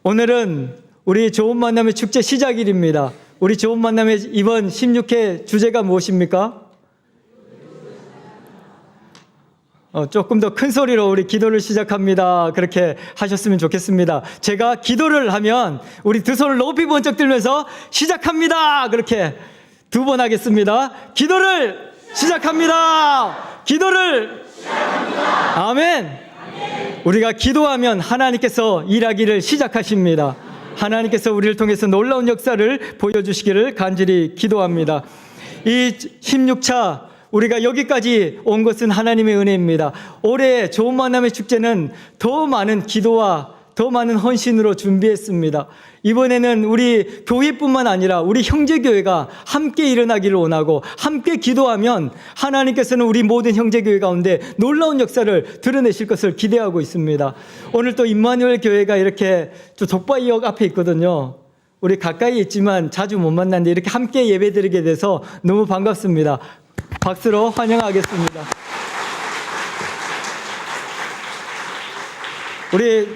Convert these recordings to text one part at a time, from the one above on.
오늘은 우리 좋은 만남의 축제 시작일입니다. 우리 좋은 만남의 이번 16회 주제가 무엇입니까? 조금 더 큰 소리로 우리 기도를 시작합니다. 그렇게 하셨으면 좋겠습니다. 제가 기도를 하면 우리 두 손을 높이 번쩍 들면서 시작합니다. 그렇게 두 번 하겠습니다. 기도를 시작합니다. 기도를 시작합니다. 아멘. 우리가 기도하면 하나님께서 일하기를 시작하십니다. 하나님께서 우리를 통해서 놀라운 역사를 보여주시기를 간절히 기도합니다. 이 16차 우리가 여기까지 온 것은 하나님의 은혜입니다. 올해 좋은 만남의 축제는 더 많은 기도와 더 많은 헌신으로 준비했습니다. 이번에는 우리 교회뿐만 아니라 우리 형제교회가 함께 일어나기를 원하고 함께 기도하면 하나님께서는 우리 모든 형제교회 가운데 놀라운 역사를 드러내실 것을 기대하고 있습니다. 오늘 또 임마누엘 교회가 이렇게 독바이역 앞에 있거든요. 우리 가까이 있지만 자주 못 만났는데 이렇게 함께 예배드리게 돼서 너무 반갑습니다. 박수로 환영하겠습니다. 우리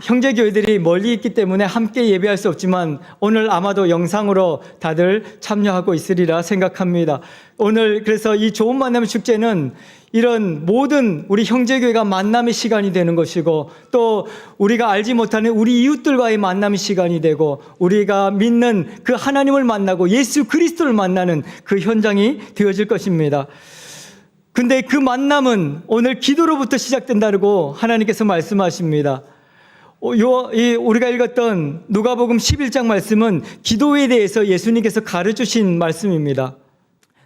형제교회들이 멀리 있기 때문에 함께 예배할 수 없지만 오늘 아마도 영상으로 다들 참여하고 있으리라 생각합니다. 오늘 그래서 이 좋은 만남의 축제는 이런 모든 우리 형제교회가 만남의 시간이 되는 것이고 또 우리가 알지 못하는 우리 이웃들과의 만남의 시간이 되고 우리가 믿는 그 하나님을 만나고 예수 그리스도를 만나는 그 현장이 되어질 것입니다. 근데 그 만남은 오늘 기도로부터 시작된다고 하나님께서 말씀하십니다. 우리가 읽었던 누가복음 11장 말씀은 기도에 대해서 예수님께서 가르쳐주신 말씀입니다.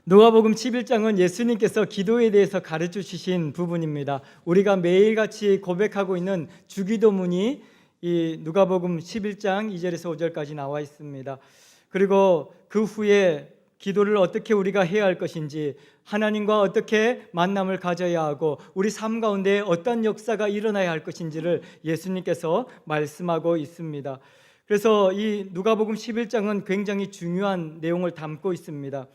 누가복음 11장은 예수님께서 기도에 대해서 가르쳐주신 부분입니다. 우리가 매일같이 고백하고 있는 주기도문이 이 누가복음 11장 2절에서 5절까지 나와 있습니다. 그리고 그 후에 기도를 어떻게 우리가 해야 할 것인지, 하나님과 어떻게 만남을 가져야 하고 우리 삶 가운데 어떤 역사가 일어나야 할 것인지를 예수님께서 말씀하고 있습니다. 그래서 이 누가복음 11장은 굉장히 중요한 내용을 담고 있습니다.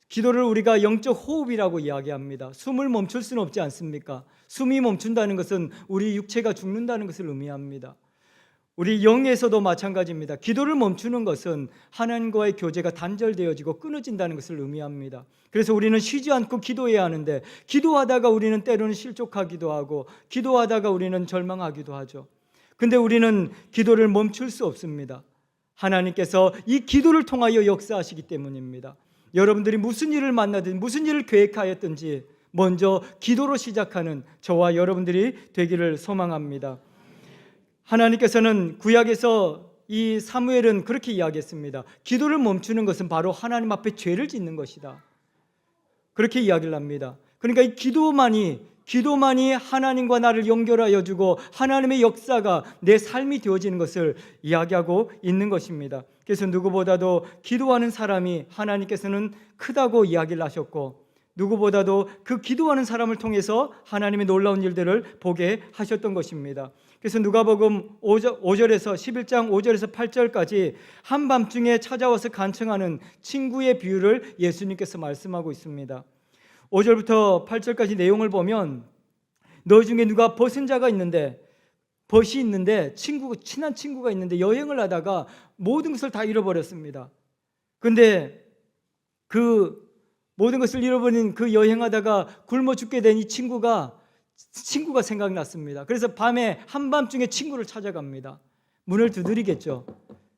기도를 우리가 영적 호흡이라고 이야기합니다. 숨을 멈출 수는 없지 않습니까? 숨이 멈춘다는 것은 우리 육체가 죽는다는 것을 의미합니다. 우리 영에서도 마찬가지입니다. 기도를 멈추는 것은 하나님과의 교제가 단절되어지고 끊어진다는 것을 의미합니다. 그래서 우리는 쉬지 않고 기도해야 하는데 기도하다가 우리는 때로는 실족하기도 하고 기도하다가 우리는 절망하기도 하죠. 근데 우리는 기도를 멈출 수 없습니다. 하나님께서 이 기도를 통하여 역사하시기 때문입니다. 여러분들이 무슨 일을 만나든 무슨 일을 계획하였든지 먼저 기도로 시작하는 저와 여러분들이 되기를 소망합니다. 하나님께서는 구약에서 이 사무엘은 그렇게 이야기했습니다. 기도를 멈추는 것은 바로 하나님 앞에 죄를 짓는 것이다. 그렇게 이야기를 합니다. 그러니까 이 기도만이 하나님과 나를 연결하여 주고 하나님의 역사가 내 삶이 되어지는 것을 이야기하고 있는 것입니다. 그래서 누구보다도 기도하는 사람이 하나님께서는 크다고 이야기를 하셨고 누구보다도 그 기도하는 사람을 통해서 하나님의 놀라운 일들을 보게 하셨던 것입니다. 그래서 누가복음 5절에서 11장 5절에서 8절까지 한밤중에 찾아와서 간청하는 친구의 비유를 예수님께서 말씀하고 있습니다. 5절부터 8절까지 내용을 보면 너 중에 누가 벗은 자가 있는데 벗이 있는데 친한 친구가 있는데 여행을 하다가 모든 것을 다 잃어버렸습니다. 근데 그 모든 것을 잃어버린 그 여행하다가 굶어 죽게 된 이 친구가 생각났습니다. 그래서 밤에 한밤중에 친구를 찾아갑니다. 문을 두드리겠죠.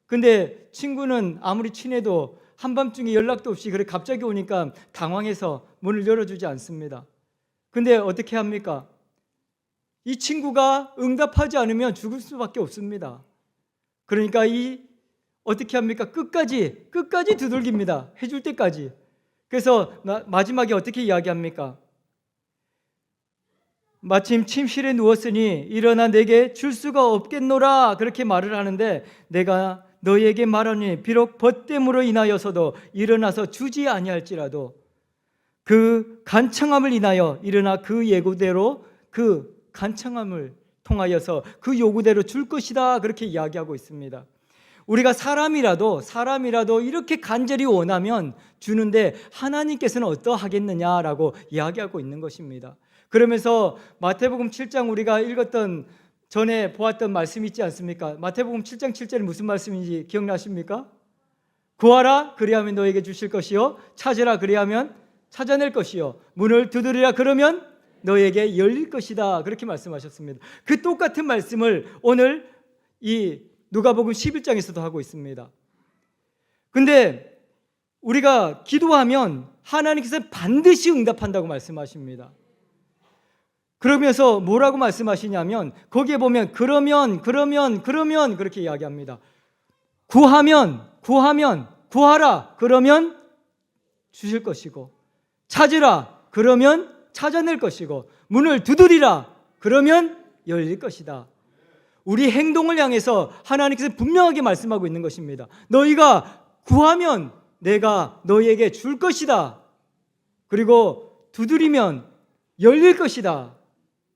근데 친구는 아무리 친해도 한밤중에 연락도 없이 그래 갑자기 오니까 당황해서 문을 열어주지 않습니다. 근데 어떻게 합니까? 이 친구가 응답하지 않으면 죽을 수밖에 없습니다. 그러니까 어떻게 합니까? 끝까지 두들깁니다. 해줄 때까지. 그래서 마지막에 어떻게 이야기합니까? 마침 침실에 누웠으니 일어나 내게 줄 수가 없겠노라 그렇게 말을 하는데 내가 너에게 말하니 비록 벗됨으로 인하여서도 일어나서 주지 아니할지라도 그 간청함을 인하여 일어나 그 예고대로 그 간청함을 통하여서 그 요구대로 줄 것이다 그렇게 이야기하고 있습니다. 우리가 사람이라도 이렇게 간절히 원하면 주는데 하나님께서는 어떠하겠느냐라고 이야기하고 있는 것입니다. 그러면서 마태복음 7장 우리가 읽었던 전에 보았던 말씀이 있지 않습니까? 마태복음 7장 7절에 무슨 말씀인지 기억나십니까? 구하라 그리하면 너에게 주실 것이요 찾으라 그리하면 찾아낼 것이요 문을 두드리라 그러면 너에게 열릴 것이다. 그렇게 말씀하셨습니다. 그 똑같은 말씀을 오늘 이 누가복음 11장에서도 하고 있습니다. 근데 우리가 기도하면 하나님께서 반드시 응답한다고 말씀하십니다. 그러면서 뭐라고 말씀하시냐면 거기에 보면 그러면 그렇게 이야기합니다. 구하라 그러면 주실 것이고 찾으라 그러면 찾아낼 것이고 문을 두드리라 그러면 열릴 것이다. 우리 행동을 향해서 하나님께서 분명하게 말씀하고 있는 것입니다. 너희가 구하면 내가 너희에게 줄 것이다. 그리고 두드리면 열릴 것이다.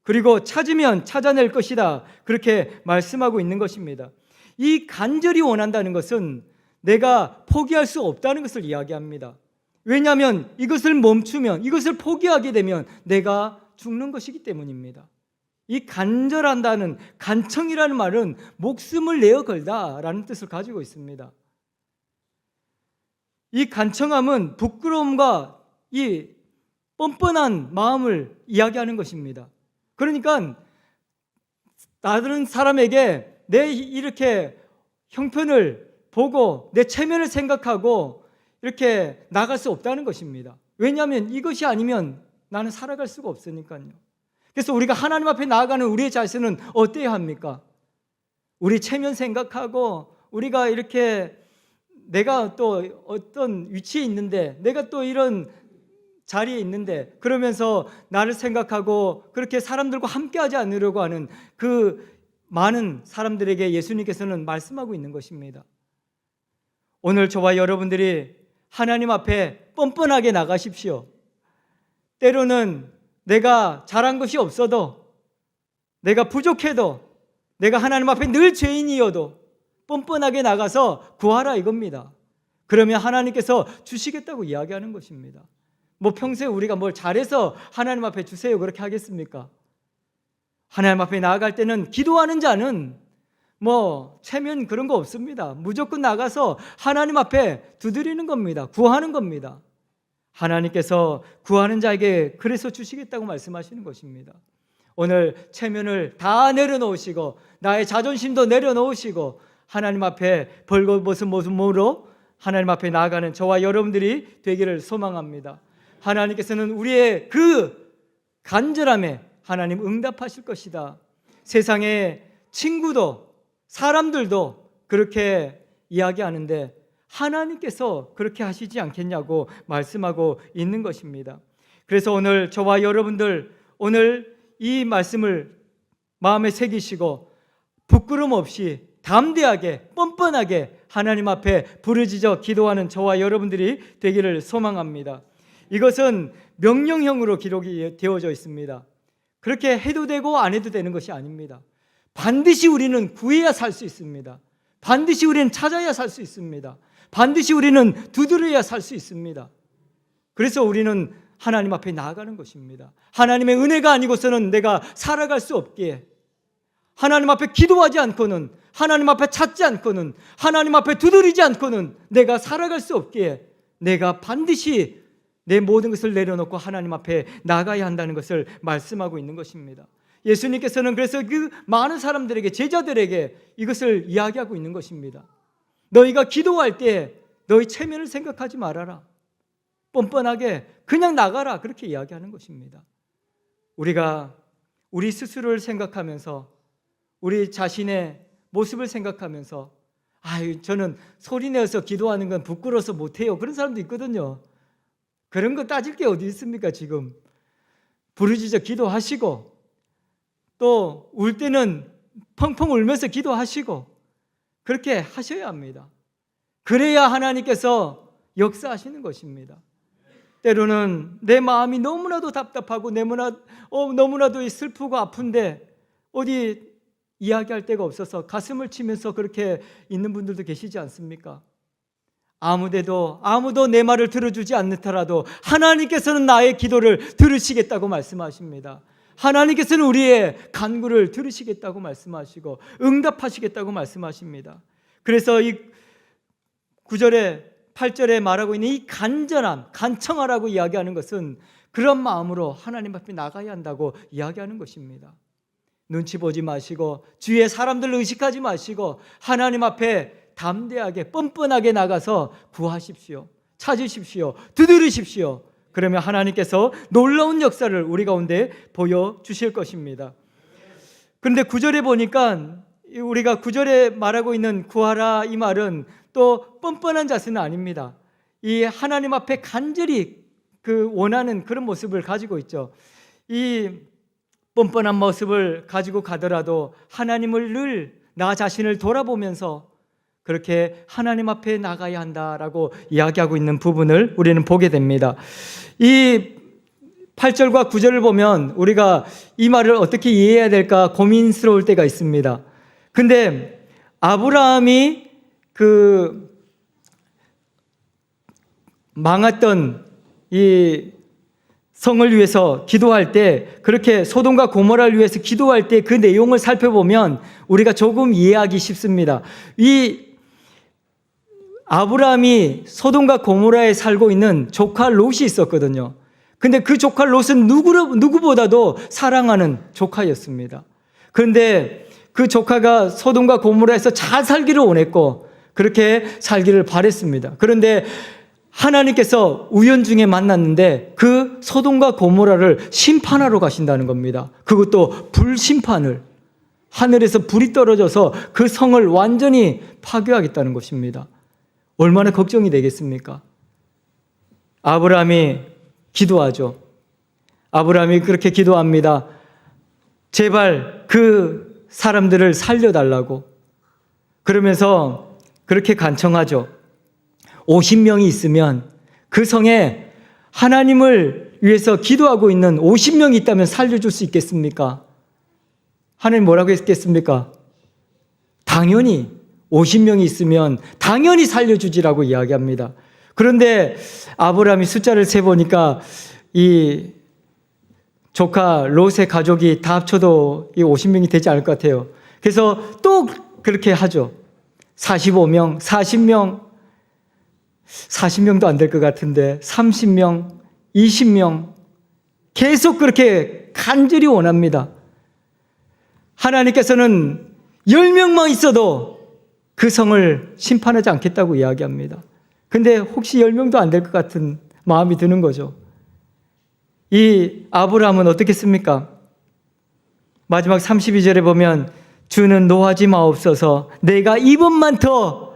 그리고 찾으면 찾아낼 것이다. 그렇게 말씀하고 있는 것입니다. 이 간절히 원한다는 것은 내가 포기할 수 없다는 것을 이야기합니다. 왜냐하면 이것을 멈추면, 이것을 포기하게 되면 내가 죽는 것이기 때문입니다. 이 간절한다는, 간청이라는 말은 목숨을 내어 걸다라는 뜻을 가지고 있습니다. 이 간청함은 부끄러움과 이 뻔뻔한 마음을 이야기하는 것입니다. 그러니까 다른 사람에게 내 이렇게 형편을 보고 내 체면을 생각하고 이렇게 나갈 수 없다는 것입니다. 왜냐하면 이것이 아니면 나는 살아갈 수가 없으니까요. 그래서 우리가 하나님 앞에 나아가는 우리의 자세는 어때야 합니까? 우리 체면 생각하고 우리가 이렇게 내가 또 어떤 위치에 있는데 내가 또 이런 자리에 있는데 그러면서 나를 생각하고 그렇게 사람들과 함께하지 않으려고 하는 그 많은 사람들에게 예수님께서는 말씀하고 있는 것입니다. 오늘 저와 여러분들이 하나님 앞에 뻔뻔하게 나가십시오. 때로는 내가 잘한 것이 없어도, 내가 부족해도, 내가 하나님 앞에 늘 죄인이어도 뻔뻔하게 나가서 구하라 이겁니다. 그러면 하나님께서 주시겠다고 이야기하는 것입니다. 뭐 평소에 우리가 뭘 잘해서 하나님 앞에 주세요 그렇게 하겠습니까? 하나님 앞에 나아갈 때는 기도하는 자는 뭐 체면 그런 거 없습니다. 무조건 나가서 하나님 앞에 두드리는 겁니다. 구하는 겁니다. 하나님께서 구하는 자에게 그래서 주시겠다고 말씀하시는 것입니다. 오늘 체면을 다 내려놓으시고 나의 자존심도 내려놓으시고 하나님 앞에 벌거벗은 모습으로 하나님 앞에 나아가는 저와 여러분들이 되기를 소망합니다. 하나님께서는 우리의 그 간절함에 하나님 응답하실 것이다. 세상의 친구도 사람들도 그렇게 이야기하는데 하나님께서 그렇게 하시지 않겠냐고 말씀하고 있는 것입니다. 그래서 오늘 저와 여러분들 오늘 이 말씀을 마음에 새기시고 부끄럼 없이 담대하게 뻔뻔하게 하나님 앞에 부르짖어 기도하는 저와 여러분들이 되기를 소망합니다. 이것은 명령형으로 기록이 되어져 있습니다. 그렇게 해도 되고 안 해도 되는 것이 아닙니다. 반드시 우리는 구해야 살 수 있습니다. 반드시 우리는 찾아야 살 수 있습니다. 반드시 우리는 두드려야 살 수 있습니다. 그래서 우리는 하나님 앞에 나아가는 것입니다. 하나님의 은혜가 아니고서는 내가 살아갈 수 없기에 하나님 앞에 기도하지 않고는 하나님 앞에 찾지 않고는 하나님 앞에 두드리지 않고는 내가 살아갈 수 없기에 내가 반드시 내 모든 것을 내려놓고 하나님 앞에 나가야 한다는 것을 말씀하고 있는 것입니다. 예수님께서는 그래서 그 많은 사람들에게 제자들에게 이것을 이야기하고 있는 것입니다. 너희가 기도할 때 너희 체면을 생각하지 말아라. 뻔뻔하게 그냥 나가라. 그렇게 이야기하는 것입니다. 우리가 우리 스스로를 생각하면서 우리 자신의 모습을 생각하면서 저는 소리내어서 기도하는 건 부끄러워서 못해요. 그런 사람도 있거든요. 그런 거 따질 게 어디 있습니까? 지금 부르짖어 기도하시고 또 울 때는 펑펑 울면서 기도하시고 그렇게 하셔야 합니다. 그래야 하나님께서 역사하시는 것입니다. 때로는 내 마음이 너무나도 답답하고 너무나도 슬프고 아픈데 어디 이야기할 데가 없어서 가슴을 치면서 그렇게 있는 분들도 계시지 않습니까? 아무도 내 말을 들어주지 않더라도 하나님께서는 나의 기도를 들으시겠다고 말씀하십니다. 하나님께서는 우리의 간구를 들으시겠다고 말씀하시고 응답하시겠다고 말씀하십니다. 그래서 이 9절에 8절에 말하고 있는 이 간절함, 간청하라고 이야기하는 것은 그런 마음으로 하나님 앞에 나가야 한다고 이야기하는 것입니다. 눈치 보지 마시고 주위의 사람들을 의식하지 마시고 하나님 앞에 담대하게 뻔뻔하게 나가서 구하십시오. 찾으십시오. 두드리십시오. 그러면 하나님께서 놀라운 역사를 우리 가운데 보여주실 것입니다. 그런데 9절에 보니까 우리가 9절에 말하고 있는 구하라 이 말은 또 뻔뻔한 자세는 아닙니다. 이 하나님 앞에 간절히 그 원하는 그런 모습을 가지고 있죠. 이 뻔뻔한 모습을 가지고 가더라도 하나님을 늘 나 자신을 돌아보면서 그렇게 하나님 앞에 나가야 한다라고 이야기하고 있는 부분을 우리는 보게 됩니다. 이 8절과 9절을 보면 우리가 이 말을 어떻게 이해해야 될까 고민스러울 때가 있습니다. 근데 아브라함이 그 망했던 이 성을 위해서 기도할 때, 그렇게 소돔과 고모라를 위해서 기도할 때 그 내용을 살펴보면 우리가 조금 이해하기 쉽습니다. 이 아브라함이 소돔과 고모라에 살고 있는 조카 롯이 있었거든요. 근데 그 조카 롯은 누구보다도 사랑하는 조카였습니다. 그런데 그 조카가 소돔과 고모라에서 잘 살기를 원했고 그렇게 살기를 바랬습니다. 그런데 하나님께서 우연중에 만났는데 그 소돔과 고모라를 심판하러 가신다는 겁니다. 그것도 불심판을, 하늘에서 불이 떨어져서 그 성을 완전히 파괴하겠다는 것입니다. 얼마나 걱정이 되겠습니까? 아브라함이 기도하죠. 아브라함이 그렇게 기도합니다. 제발 그 사람들을 살려달라고. 그러면서 그렇게 간청하죠. 50명이 있으면 그 성에 하나님을 위해서 기도하고 있는 50명이 있다면 살려줄 수 있겠습니까? 하나님 뭐라고 했겠습니까? 당연히 50명이 있으면 당연히 살려주지라고 이야기합니다. 그런데 아브라함이 숫자를 세보니까 이 조카 롯의 가족이 다 합쳐도 이 50명이 되지 않을 것 같아요. 그래서 또 그렇게 하죠. 45명, 40명도 안 될 것 같은데 30명, 20명 계속 그렇게 간절히 원합니다. 하나님께서는 10명만 있어도 그 성을 심판하지 않겠다고 이야기합니다. 근데 혹시 10명도 안 될 것 같은 마음이 드는 거죠. 이 아브라함은 어떻겠습니까? 마지막 32절에 보면 주는 노하지 마옵소서 내가 이번만 더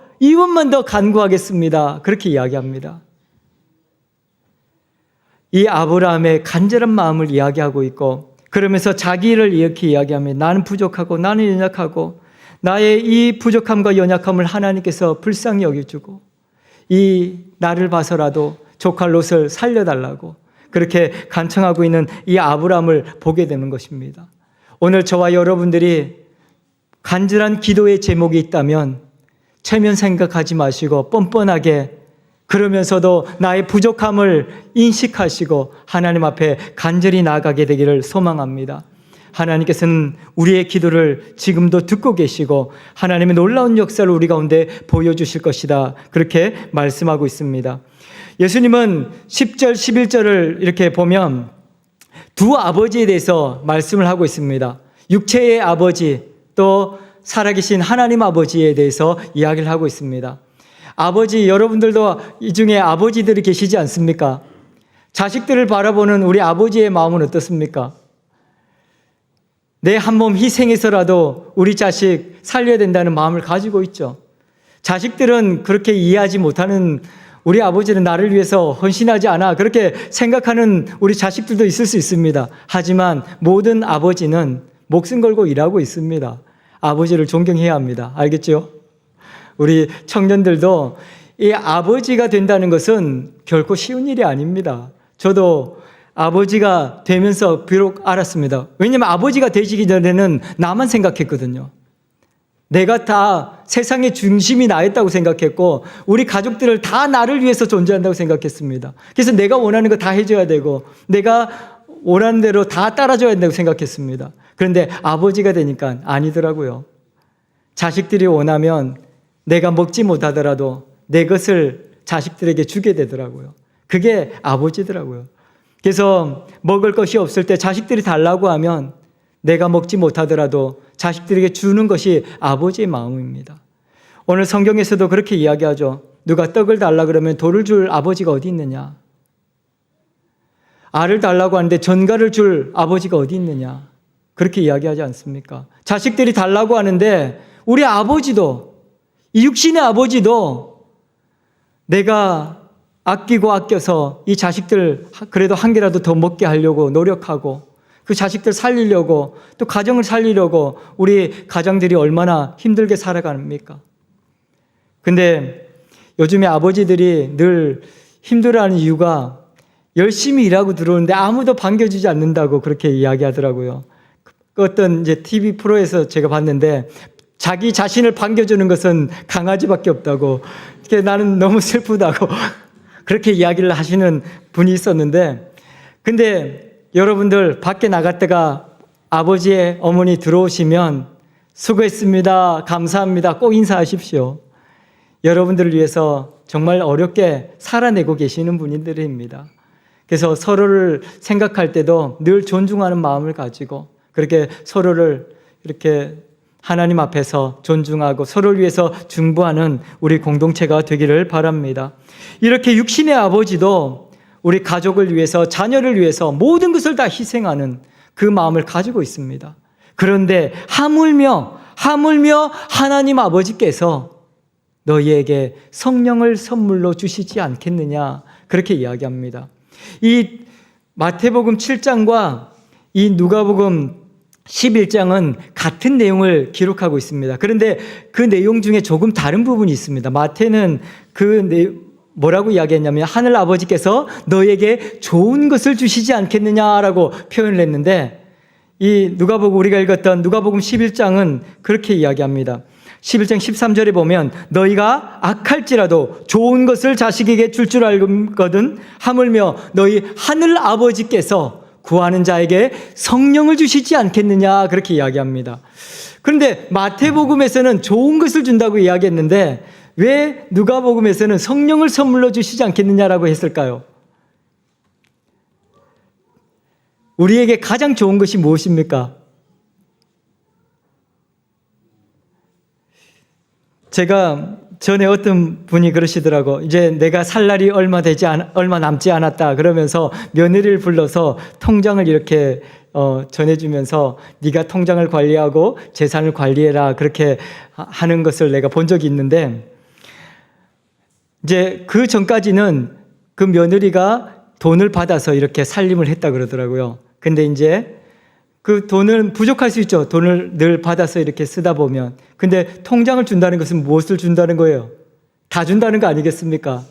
간구하겠습니다. 그렇게 이야기합니다. 이 아브라함의 간절한 마음을 이야기하고 있고 그러면서 자기를 이렇게 이야기합니다. 나는 부족하고 나는 연약하고 나의 이 부족함과 연약함을 하나님께서 불쌍히 여겨주고 이 나를 봐서라도 조카 롯을 살려달라고 그렇게 간청하고 있는 이 아브라함을 보게 되는 것입니다. 오늘 저와 여러분들이 간절한 기도의 제목이 있다면 체면 생각하지 마시고 뻔뻔하게 그러면서도 나의 부족함을 인식하시고 하나님 앞에 간절히 나아가게 되기를 소망합니다. 하나님께서는 우리의 기도를 지금도 듣고 계시고 하나님의 놀라운 역사를 우리 가운데 보여주실 것이다. 그렇게 말씀하고 있습니다. 예수님은 10절, 11절을 이렇게 보면 두 아버지에 대해서 말씀을 하고 있습니다. 육체의 아버지 또 살아계신 하나님 아버지에 대해서 이야기를 하고 있습니다. 아버지, 여러분들도 이 중에 아버지들이 계시지 않습니까? 자식들을 바라보는 우리 아버지의 마음은 어떻습니까? 내 한 몸 희생해서라도 우리 자식 살려야 된다는 마음을 가지고 있죠. 자식들은 그렇게 이해하지 못하는 우리 아버지는 나를 위해서 헌신하지 않아 그렇게 생각하는 우리 자식들도 있을 수 있습니다. 하지만 모든 아버지는 목숨 걸고 일하고 있습니다. 아버지를 존경해야 합니다. 알겠죠? 우리 청년들도 이 아버지가 된다는 것은 결코 쉬운 일이 아닙니다. 저도 아버지가 되면서 비록 알았습니다. 왜냐하면 아버지가 되시기 전에는 나만 생각했거든요. 내가 다 세상의 중심이 나였다고 생각했고 우리 가족들을 다 나를 위해서 존재한다고 생각했습니다. 그래서 내가 원하는 거 다 해줘야 되고 내가 원하는 대로 다 따라줘야 된다고 생각했습니다. 그런데 아버지가 되니까 아니더라고요. 자식들이 원하면 내가 먹지 못하더라도 내 것을 자식들에게 주게 되더라고요. 그게 아버지더라고요. 그래서 먹을 것이 없을 때 자식들이 달라고 하면 내가 먹지 못하더라도 자식들에게 주는 것이 아버지의 마음입니다. 오늘 성경에서도 그렇게 이야기하죠. 누가 떡을 달라 그러면 돌을 줄 아버지가 어디 있느냐? 알을 달라고 하는데 전갈을 줄 아버지가 어디 있느냐? 그렇게 이야기하지 않습니까? 자식들이 달라고 하는데 우리 아버지도, 이 육신의 아버지도 내가 아끼고 아껴서 이 자식들 그래도 한 개라도 더 먹게 하려고 노력하고 그 자식들 살리려고 또 가정을 살리려고 우리 가장들이 얼마나 힘들게 살아갑니까? 근데 요즘에 아버지들이 늘 힘들어하는 이유가 열심히 일하고 들어오는데 아무도 반겨주지 않는다고 그렇게 이야기하더라고요. 어떤 이제 TV 프로에서 제가 봤는데 자기 자신을 반겨주는 것은 강아지밖에 없다고 나는 너무 슬프다고 그렇게 이야기를 하시는 분이 있었는데 근데 여러분들 밖에 나갔다가 아버지의 어머니 들어오시면 수고했습니다. 감사합니다. 꼭 인사하십시오. 여러분들을 위해서 정말 어렵게 살아내고 계시는 분들입니다. 그래서 서로를 생각할 때도 늘 존중하는 마음을 가지고 그렇게 서로를 이렇게 하나님 앞에서 존중하고 서로를 위해서 중보하는 우리 공동체가 되기를 바랍니다. 이렇게 육신의 아버지도 우리 가족을 위해서 자녀를 위해서 모든 것을 다 희생하는 그 마음을 가지고 있습니다. 그런데 하물며 하나님 아버지께서 너희에게 성령을 선물로 주시지 않겠느냐 그렇게 이야기합니다. 이 마태복음 7장과 이 누가복음 11장은 같은 내용을 기록하고 있습니다. 그런데 그 내용 중에 조금 다른 부분이 있습니다. 마태는 뭐라고 이야기했냐면 하늘 아버지께서 너에게 좋은 것을 주시지 않겠느냐라고 표현을 했는데 이 누가복음 우리가 읽었던 누가복음 11장은 그렇게 이야기합니다. 11장 13절에 보면 너희가 악할지라도 좋은 것을 자식에게 줄 줄 알거든 하물며 너희 하늘 아버지께서 구하는 자에게 성령을 주시지 않겠느냐 그렇게 이야기합니다. 그런데 마태복음에서는 좋은 것을 준다고 이야기했는데 왜 누가복음에서는 성령을 선물로 주시지 않겠느냐라고 했을까요? 우리에게 가장 좋은 것이 무엇입니까? 제가 전에 어떤 분이 그러시더라고. 이제 내가 살 날이 얼마 남지 않았다 그러면서 며느리를 불러서 통장을 이렇게 전해주면서 네가 통장을 관리하고 재산을 관리해라 그렇게 하는 것을 내가 본 적이 있는데 이제 그 전까지는 그 며느리가 돈을 받아서 이렇게 살림을 했다 그러더라고요. 근데 이제 그 돈은 부족할 수 있죠. 돈을 늘 받아서 이렇게 쓰다 보면. 근데 통장을 준다는 것은 무엇을 준다는 거예요? 다 준다는 거 아니겠습니까?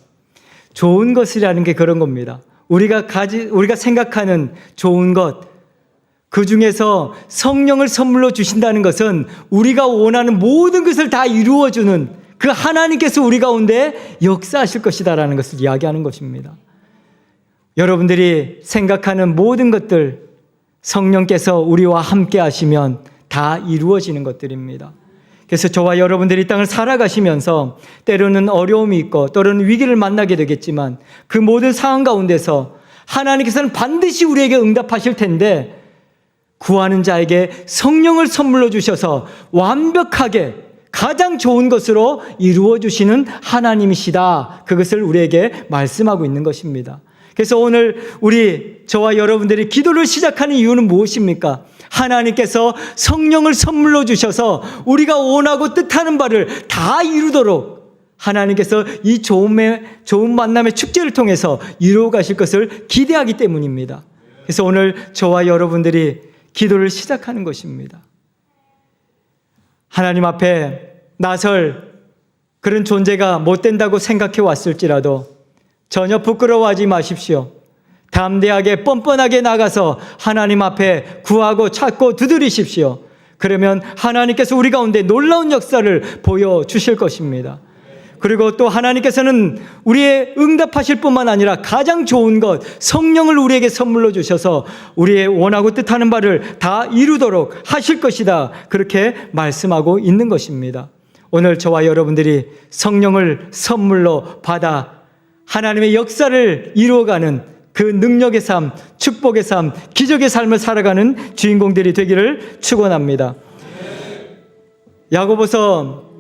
좋은 것이라는 게 그런 겁니다. 우리가 생각하는 좋은 것, 그 중에서 성령을 선물로 주신다는 것은 우리가 원하는 모든 것을 다 이루어주는 그 하나님께서 우리 가운데 역사하실 것이다라는 것을 이야기하는 것입니다. 여러분들이 생각하는 모든 것들 성령께서 우리와 함께 하시면 다 이루어지는 것들입니다. 그래서 저와 여러분들이 이 땅을 살아가시면서 때로는 어려움이 있고 때로는 위기를 만나게 되겠지만 그 모든 상황 가운데서 하나님께서는 반드시 우리에게 응답하실 텐데 구하는 자에게 성령을 선물로 주셔서 완벽하게 가장 좋은 것으로 이루어 주시는 하나님이시다. 그것을 우리에게 말씀하고 있는 것입니다. 그래서 오늘 저와 여러분들이 기도를 시작하는 이유는 무엇입니까? 하나님께서 성령을 선물로 주셔서 우리가 원하고 뜻하는 바를 다 이루도록 하나님께서 이 좋은 만남의 축제를 통해서 이루어 가실 것을 기대하기 때문입니다. 그래서 오늘 저와 여러분들이 기도를 시작하는 것입니다. 하나님 앞에 나설 그런 존재가 못 된다고 생각해 왔을지라도 전혀 부끄러워하지 마십시오. 담대하게 뻔뻔하게 나가서 하나님 앞에 구하고 찾고 두드리십시오. 그러면 하나님께서 우리 가운데 놀라운 역사를 보여주실 것입니다. 그리고 또 하나님께서는 우리의 응답하실 뿐만 아니라 가장 좋은 것, 성령을 우리에게 선물로 주셔서 우리의 원하고 뜻하는 바를 다 이루도록 하실 것이다. 그렇게 말씀하고 있는 것입니다. 오늘 저와 여러분들이 성령을 선물로 받아 하나님의 역사를 이루어가는 그 능력의 삶, 축복의 삶, 기적의 삶을 살아가는 주인공들이 되기를 축원합니다. 야고보서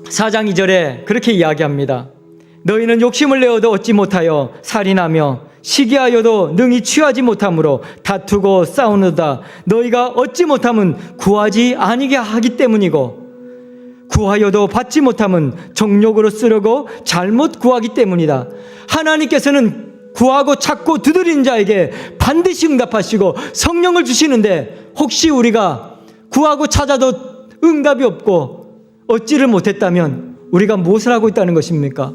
4장 2절에 그렇게 이야기합니다. 너희는 욕심을 내어도 얻지 못하여 살인하며 시기하여도 능히 취하지 못함으로 다투고 싸우느다. 너희가 얻지 못함은 구하지 아니게 하기 때문이고 구하여도 받지 못함은 정욕으로 쓰려고 잘못 구하기 때문이다. 하나님께서는 구하고 찾고 두드리는 자에게 반드시 응답하시고 성령을 주시는데 혹시 우리가 구하고 찾아도 응답이 없고 얻지를 못했다면 우리가 무엇을 하고 있다는 것입니까?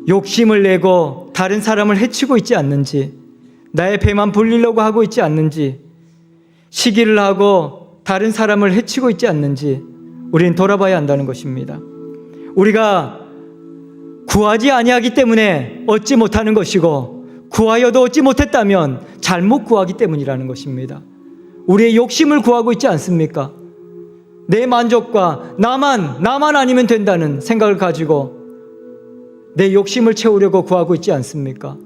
욕심을 내고 다른 사람을 해치고 있지 않는지, 나의 배만 불리려고 하고 있지 않는지, 시기를 하고 다른 사람을 해치고 있지 않는지 우리는 돌아봐야 한다는 것입니다. 우리가 구하지 아니하기 때문에 얻지 못하는 것이고 구하여도 얻지 못했다면 잘못 구하기 때문이라는 것입니다. 우리의 욕심을 구하고 있지 않습니까? 내 만족과 나만 아니면 된다는 생각을 가지고 내 욕심을 채우려고 구하고 있지 않습니까?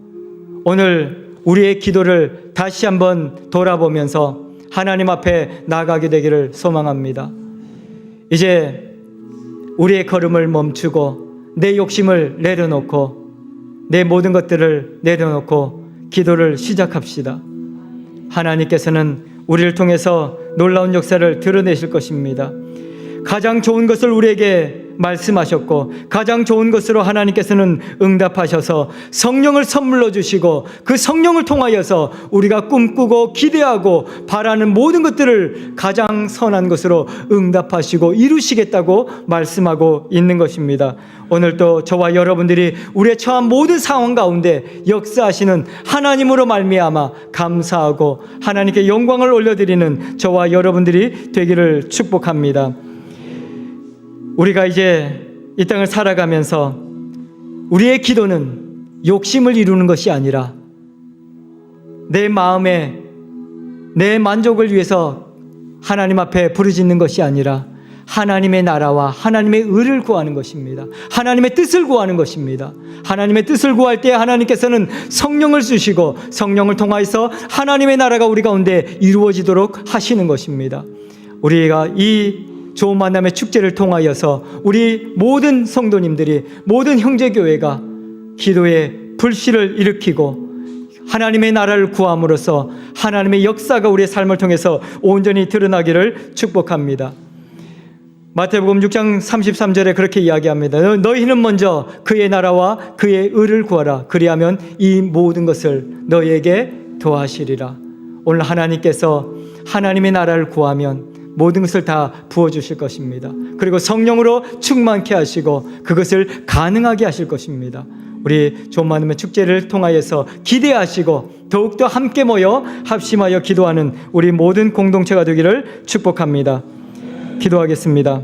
오늘 우리의 기도를 다시 한번 돌아보면서 하나님 앞에 나아가게 되기를 소망합니다. 이제 우리의 걸음을 멈추고 내 욕심을 내려놓고 내 모든 것들을 내려놓고 기도를 시작합시다. 하나님께서는 우리를 통해서 놀라운 역사를 드러내실 것입니다. 가장 좋은 것을 우리에게 말씀하셨고 가장 좋은 것으로 하나님께서는 응답하셔서 성령을 선물로 주시고 그 성령을 통하여서 우리가 꿈꾸고 기대하고 바라는 모든 것들을 가장 선한 것으로 응답하시고 이루시겠다고 말씀하고 있는 것입니다. 오늘도 저와 여러분들이 우리의 처한 모든 상황 가운데 역사하시는 하나님으로 말미암아 감사하고 하나님께 영광을 올려드리는 저와 여러분들이 되기를 축복합니다. 우리가 이제 이 땅을 살아가면서 우리의 기도는 욕심을 이루는 것이 아니라 내 마음에 내 만족을 위해서 하나님 앞에 부르짖는 것이 아니라 하나님의 나라와 하나님의 의를 구하는 것입니다. 하나님의 뜻을 구하는 것입니다. 하나님의 뜻을 구할 때 하나님께서는 성령을 주시고 성령을 통하여서 하나님의 나라가 우리 가운데 이루어지도록 하시는 것입니다. 우리가 이 좋은 만남의 축제를 통하여서 우리 모든 성도님들이 모든 형제교회가 기도의 불씨를 일으키고 하나님의 나라를 구함으로써 하나님의 역사가 우리의 삶을 통해서 온전히 드러나기를 축복합니다. 마태복음 6장 33절에 그렇게 이야기합니다. 너희는 먼저 그의 나라와 그의 의를 구하라. 그리하면 이 모든 것을 너희에게 더하시리라. 오늘 하나님께서 하나님의 나라를 구하면 모든 것을 다 부어주실 것입니다. 그리고 성령으로 충만케 하시고 그것을 가능하게 하실 것입니다. 우리 좋은 만남의 축제를 통하여서 기대하시고 더욱더 함께 모여 합심하여 기도하는 우리 모든 공동체가 되기를 축복합니다. 기도하겠습니다.